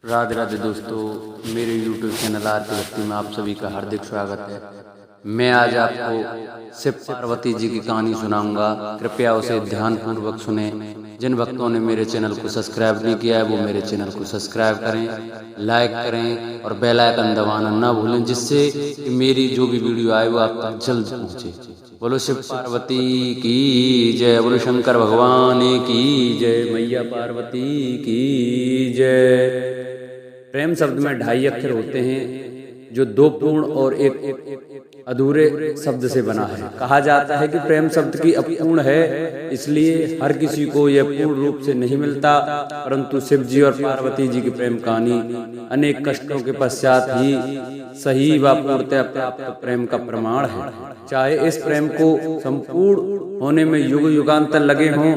राधे राधे दोस्तों, मेरे YouTube channel आरती भक्ति में आप सभी का हार्दिक स्वागत है। मैं आज आपको शिव पार्वती जी की कहानी सुनाऊंगा। कृपया उसे ध्यान पूर्वक सुने। जिन भक्तों ने मेरे चैनल को सब्सक्राइब नहीं किया है वो मेरे चैनल को सब्सक्राइब करें, लाइक करें और बेल आइकन दबाना ना भूलें, जिससे कि मेरी जो भी वीडियो आए वो आप तक जल्द पहुँचे। बोलो शिव पार्वती की जय, बोलो शंकर भगवान की जय, मैया पार्वती की जय। प्रेम शब्द में 2.5 अक्षर होते हैं जो 2 पूर्ण और एक अधूरे शब्द से बना है। कहा जाता है कि प्रेम शब्द की अपूर्ण है, इसलिए हर किसी को यह पूर्ण रूप से नहीं मिलता, परंतु शिव जी और पार्वती जी की प्रेम कहानी अनेक कष्टों के पश्चात ही सही व पूर्णतः प्राप्त प्रेम का प्रमाण है। चाहे इस प्रेम को संपूर्ण होने में युग युगांतर लगे हों,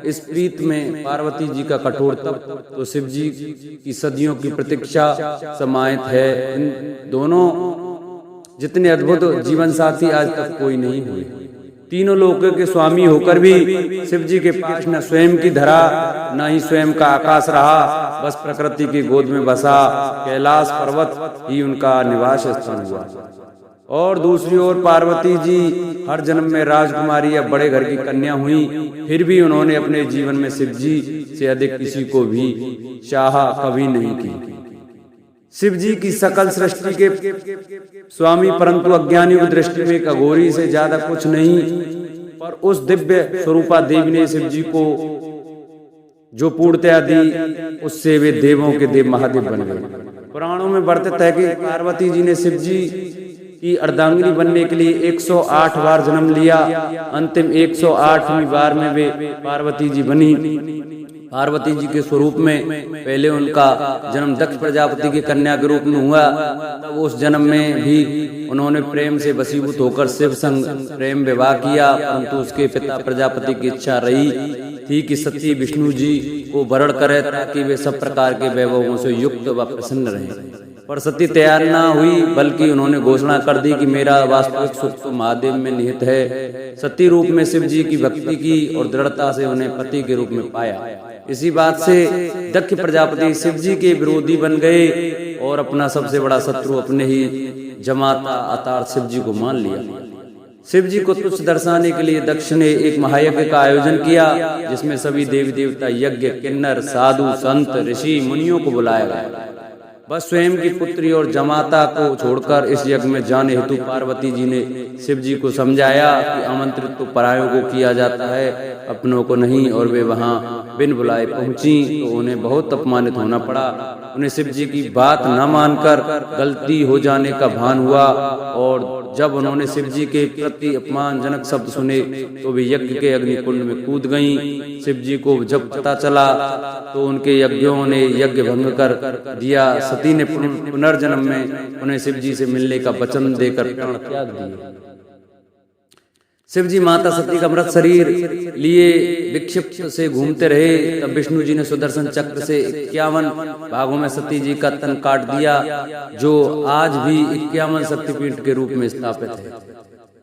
इस प्रीत में पार्वती जी का कठोर तप तो शिव जी की सदियों की प्रतीक्षा समाहित है। इन दोनों जितने अद्भुत जीवन साथी आज तक कोई नहीं हुए। तीनों लोकों के स्वामी होकर भी शिव जी के पास न स्वयं की धरा न ही स्वयं का आकाश रहा, बस प्रकृति की गोद में बसा कैलाश पर्वत ही उनका निवास स्थान हुआ। और दूसरी ओर पार्वती जी हर जन्म में राजकुमारी या बड़े घर की कन्या हुई, फिर भी उन्होंने अपने जीवन में शिव जी से अधिक किसी को भी चाहा कभी नहीं की। शिव जी की सकल सृष्टि के स्वामी, परंतु अज्ञानियों की दृष्टि में एक अघोरी से ज्यादा कुछ नहीं, पर उस दिव्य स्वरूपा देवी ने शिव जी को जो पूर्णतया दी, उससे वे देवों के देव महादेव बन गए। पुराणों में वर्णित है कि पार्वती जी ने शिव जी की अर्धांगिनी बनने के लिए 108 बार जन्म लिया। अंतिम 108वीं बार में वे पार्वती जी बनी। पार्वती जी के स्वरूप में पहले उनका जन्म दक्ष प्रजापति की कन्या के रूप में हुआ, तब उस जन्म में भी उन्होंने प्रेम से वशीभूत होकर शिव संग प्रेम विवाह किया, परंतु उसके पिता प्रजापति की इच्छा रही थी कि सती विष्णु जी को वरण करे ताकि वे सब प्रकार के वैभवों से युक्त व प्रसन्न रहें। पर सती तैयार ना हुई, बल्कि उन्होंने घोषणा कर दी कि मेरा वास्तविक सुख तो महादेव में निहित है। सती रूप में शिव जी की भक्ति की और दृढ़ता से उन्हें पति के रूप में पाया। इसी बात से दक्ष प्रजापति शिव जी के विरोधी बन गए और अपना सबसे बड़ा शत्रु अपने ही जमाता अर्थात शिव जी को मान लिया। शिव जी को तुच्छ दर्शाने के लिए दक्ष ने एक महायज्ञ का आयोजन किया, जिसमें सभी देवी देवता, यज्ञ, किन्नर, साधु, संत, ऋषि, मुनियों को बुलाया गया। बस स्वयं की पुत्री और जमाता को छोड़कर इस यज्ञ में जाने हेतु पार्वती जी ने शिव जी को समझाया कि आमंत्रित तो परायों को किया जाता है, अपनों को नहीं, और वे वहां बिन बुलाए पहुंची तो उन्हें बहुत अपमानित होना पड़ा। उन्हें शिव जी की बात न मानकर गलती हो जाने का भान हुआ, और जब उन्होंने शिव जी के प्रति अपमानजनक शब्द सुने तो वे यज्ञ के अग्निकुंड में कूद गईं। शिव जी को जब पता चला तो उनके यज्ञों ने यज्ञ भंग कर दिया। सती ने पुनर्जन्म में उन्हें शिव जी से मिलने का वचन देकर प्राण त्याग दिए। शिव जी माता सती का मृत शरीर लिए विक्षिप्त से घूमते रहे। तब विष्णु जी ने सुदर्शन चक्र से 51 भागों में सती जी का तन काट दिया, जो आज भी 51 शक्तिपीठ के रूप में स्थापित है।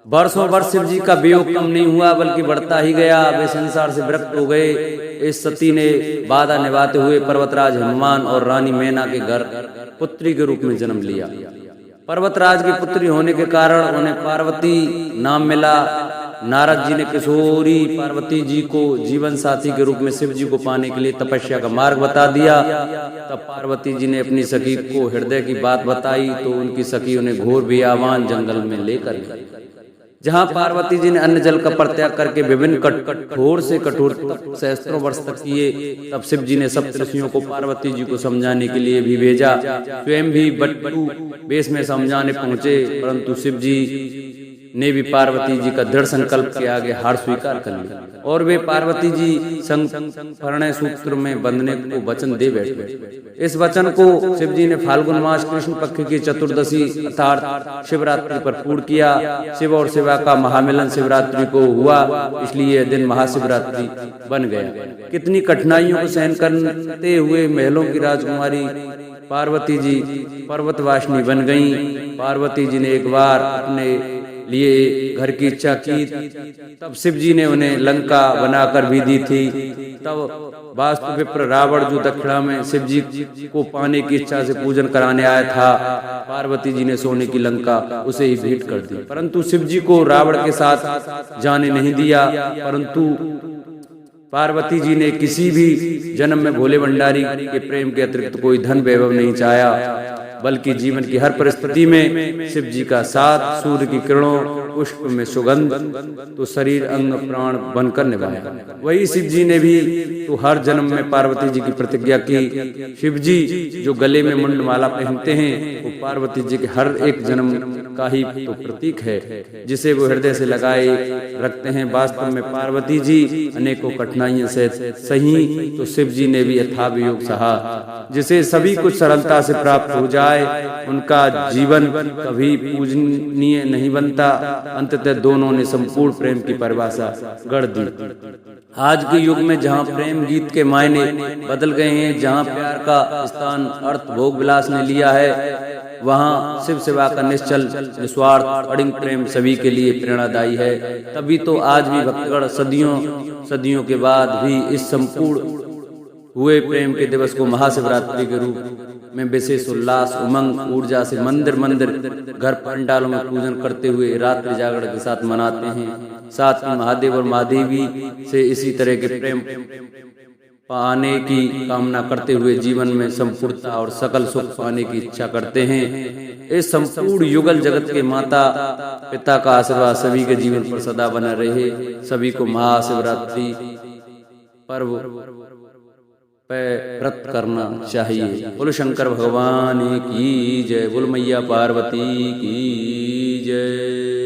वर्षों वर्ष शिव जी का वियोग कम नहीं हुआ, बल्कि बढ़ता ही गया। वे संसार से विरक्त हो गए। इस सती ने बाधा निभाते हुए पर्वतराज हनुमान और रानी मैना के घर पुत्री के रूप में जन्म लिया। पर्वतराज की पुत्री होने के कारण उन्हें पार्वती नाम मिला। नारद जी ने किशोरी पार्वती जी को जीवन साथी के रूप में शिव जी को पाने के लिए तपस्या का मार्ग बता दिया। तब पार्वती जी ने अपनी सखी को हृदय की बात बताई तो उनकी सखी उन्हें घोर बियावान जंगल में लेकर गई, जहाँ पार्वती जी ने अन्न जल का परित्याग करके विभिन्न कठोर से कठोर सहस्त्रों वर्ष तक किए। तब शिव जी ने सप्तऋषियों को पार्वती जी को समझाने के लिए भी भेजा। स्वयं भी बट्टू वेश में समझाने पहुंचे, परंतु शिव जी ने भी पार्वती जी का दृढ़ संकल्प के आगे हार स्वीकार कर लिया, और वे पार्वती जी संग परिणय सूत्र में बंधने को वचन दे बैठे। इस वचन को शिव जी ने फाल्गुन मास कृष्ण पक्ष की चतुर्दशी अर्थात शिवरात्रि पर पूर्ण किया। शिव और शिवा का महामिलन शिवरात्रि को हुआ, इसलिए यह दिन महाशिवरात्रि बन गया। कितनी कठिनाइयों को सहन करते हुए महलों की राजकुमारी पार्वती जी पर्वतवासिनी बन गईं। पार्वती जी ने एक बार अपने लिए घर की इच्छा की, तब शिव जी ने उन्हें लंका बनाकर भी दी थी। तब वास्तु विप्र रावण जो दक्षिणा में शिव जी को पाने की इच्छा से पूजन कराने आया था, पार्वती जी ने सोने की लंका उसे ही भेंट कर दी, परंतु शिव जी को रावण के साथ जाने नहीं दिया। परंतु पार्वती जी ने किसी भी जन्म में भोले भंडारी के प्रेम के अतिरिक्त कोई धन वैभव नहीं चाहा, बल्कि जीवन की हर परिस्थिति में शिव जी का साथ, सूर्य की किरणों, पुष्प में सुगंध, तो शरीर अंग प्राण बनकर निभाया। वही शिव जी ने भी तो हर जन्म में पार्वती जी की प्रतिज्ञा की। शिव जी जो गले में मुंडमाला पहनते हैं वो पार्वती जी के हर एक जन्म का ही तो प्रतीक है, जिसे वो हृदय से लगाए रखते हैं। वास्तव में पार्वती जी अनेकों कठिनाइयों से सही, तो शिव जी ने भी यथाव योग सहा। जिसे सभी कुछ सरलता से प्राप्त हो जाए, उनका जीवन कभी पूजनीय नहीं बनता। अंततः दोनों ने संपूर्ण प्रेम की परिभाषा गढ़ दी। आज के युग में जहाँ प्रेम गीत के मायने बदल गए हैं, जहाँ प्यार का स्थान अर्थ भोग विलास ने लिया है, वहाँ शिव सेवा का निश्चल निस्वार्थ अड़िंग प्रेम सभी के लिए प्रेरणादायी है। तभी तो आज भी भक्तगण सदियों के बाद भी इस संपूर्ण हुए प्रेम के दिवस को महाशिवरात्रि के रूप में विशेष उल्लास, उमंग, ऊर्जा से मंदिर घर पंडालों में पूजन करते हुए रात्रि जागरण के साथ मनाते हैं। साथ ही महादेव और महादेवी से इसी तरह के प्रेम पाने की कामना करते हुए जीवन में संपूर्णता और सकल सुख पाने की इच्छा करते हैं। इस संपूर्ण युगल जगत के माता पिता का आशीर्वाद सभी के जीवन पर सदा बना रहे। सभी को महाशिवरात्रि पर्व पे व्रत करना चाहिए। बोलो शंकर भगवान की जय, बोलो मैया पार्वती की जय।